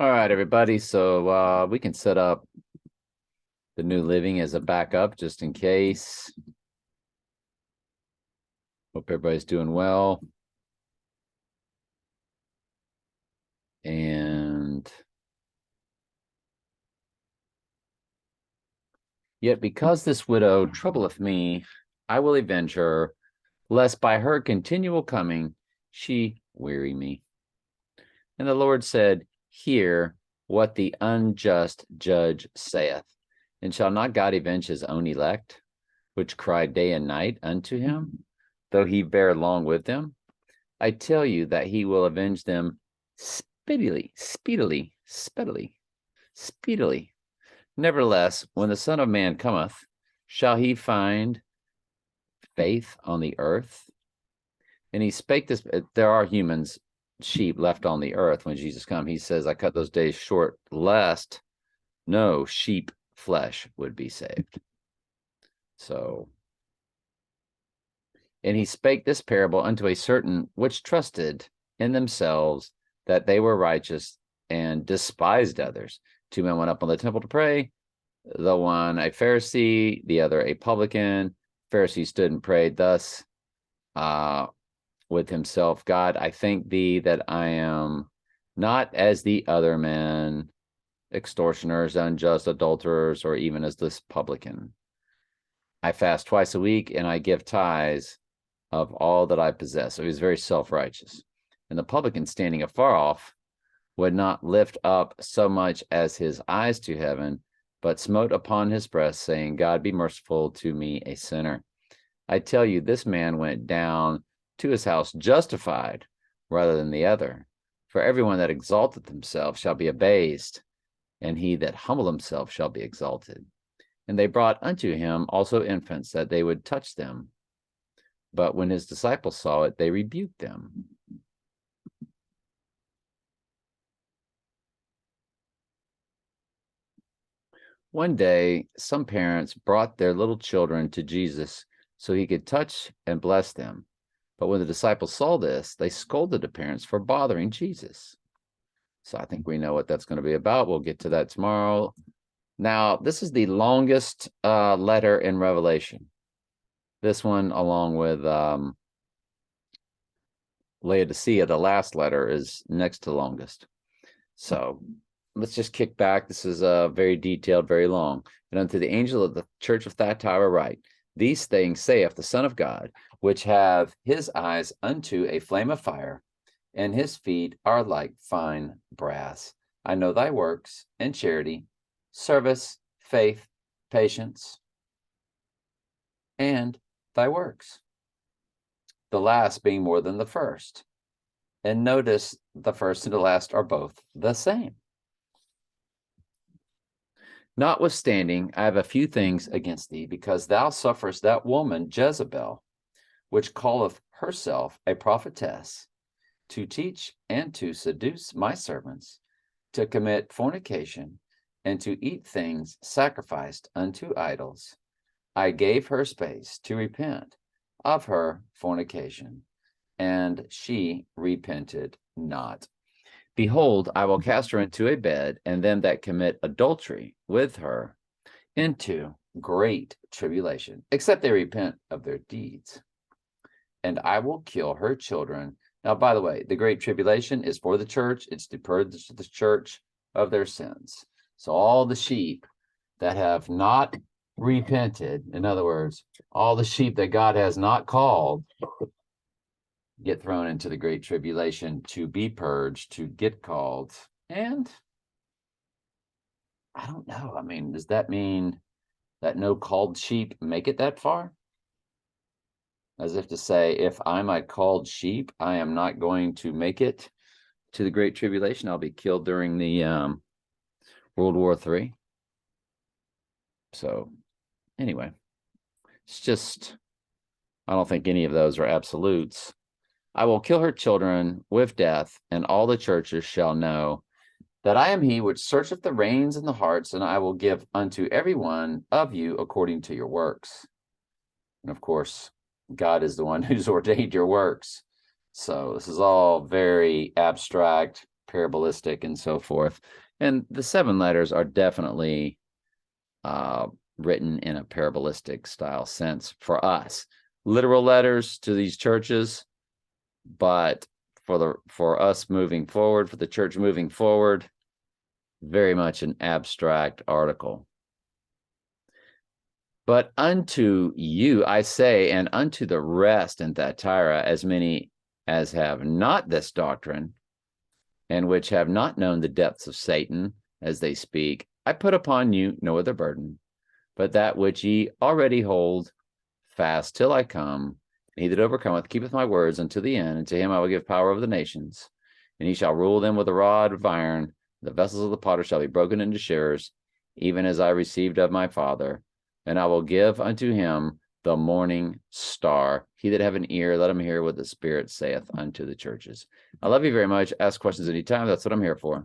All right, everybody. So we can set up the New Living as a backup just in case. Hope everybody's doing well. And yet because this widow troubleth me, I will avenge her, lest by her continual coming she weary me. And the Lord said, Hear what the unjust judge saith. And shall not God avenge his own elect, which cry day and night unto him, though he bear long with them? I tell you that he will avenge them speedily. Nevertheless, when the Son of Man cometh, shall he find faith on the earth? And he spake this. There are humans, sheep left on the earth when Jesus come. He says, I cut those days short, lest no sheep flesh would be saved. So, and he spake this parable unto a certain which trusted in themselves that they were righteous and despised others. Two men went up on the temple to pray, the one a Pharisee, the other a publican. Pharisee stood and prayed thus with himself, God, I thank thee that I am not as the other men, extortioners, unjust, adulterers, or even as this publican. I fast twice a week and I give tithes of all that I possess. So he was very self-righteous. And the publican, standing afar off, would not lift up so much as his eyes to heaven, but smote upon his breast, saying, God, be merciful to me, a sinner. I tell you, this man went down to his house justified rather than the other. For everyone that exalteth himself shall be abased, and he that humble himself shall be exalted. And they brought unto him also infants, that they would touch them. But when his disciples saw it, they rebuked them. One day, some parents brought their little children to Jesus so he could touch and bless them. But when the disciples saw this, they scolded the parents for bothering Jesus. So I think we know what that's going to be about. We'll get to that tomorrow. Now, this is the longest letter in Revelation. This one, along with Laodicea, the last letter, is next to longest. So let's just kick back. This is very detailed, very long. And unto the angel of the church of Thyatira write, These things saith the Son of God, which have his eyes unto a flame of fire, and his feet are like fine brass. I know thy works, and charity, service, faith, patience, and thy works, the last being more than the first. And notice the first and the last are both the same. Notwithstanding, I have a few things against thee, because thou sufferest that woman Jezebel, which calleth herself a prophetess, to teach and to seduce my servants to commit fornication and to eat things sacrificed unto idols. I gave her space to repent of her fornication, and she repented not. Behold, I will cast her into a bed, and them that commit adultery with her into great tribulation, except they repent of their deeds. And I will kill her children. Now, by the way, the great tribulation is for the church. It's to purge the church of their sins. So all the sheep that have not repented, in other words, all the sheep that God has not called, get thrown into the great tribulation to be purged, to get called. And I don't know. I mean, does that mean that no called sheep make it that far? As if to say, if I'm a called sheep, I am not going to make it to the great tribulation. I'll be killed during the World War III. So anyway, it's just, I don't think any of those are absolutes. I will kill her children with death, and all the churches shall know that I am he which searcheth the reins and the hearts, and I will give unto every one of you according to your works. And of course, God is the one who's ordained your works. So this is all very abstract, parabolistic and so forth. And the 7 letters are definitely written in a parabolistic style sense for us. Literal letters to these churches, but for us moving forward, for the church moving forward, very much an abstract article. But unto you I say, and unto the rest in Thyatira, as many as have not this doctrine, and which have not known the depths of Satan, as they speak, I put upon you no other burden, but that which ye already hold fast till I come. And he that overcometh keepeth my words unto the end, and to him I will give power over the nations, and he shall rule them with a rod of iron. The vessels of the potter shall be broken into shivers, even as I received of my Father. And I will give unto him the morning star. He that have an ear, let him hear what the Spirit saith unto the churches. I love you very much. Ask questions anytime. That's what I'm here for.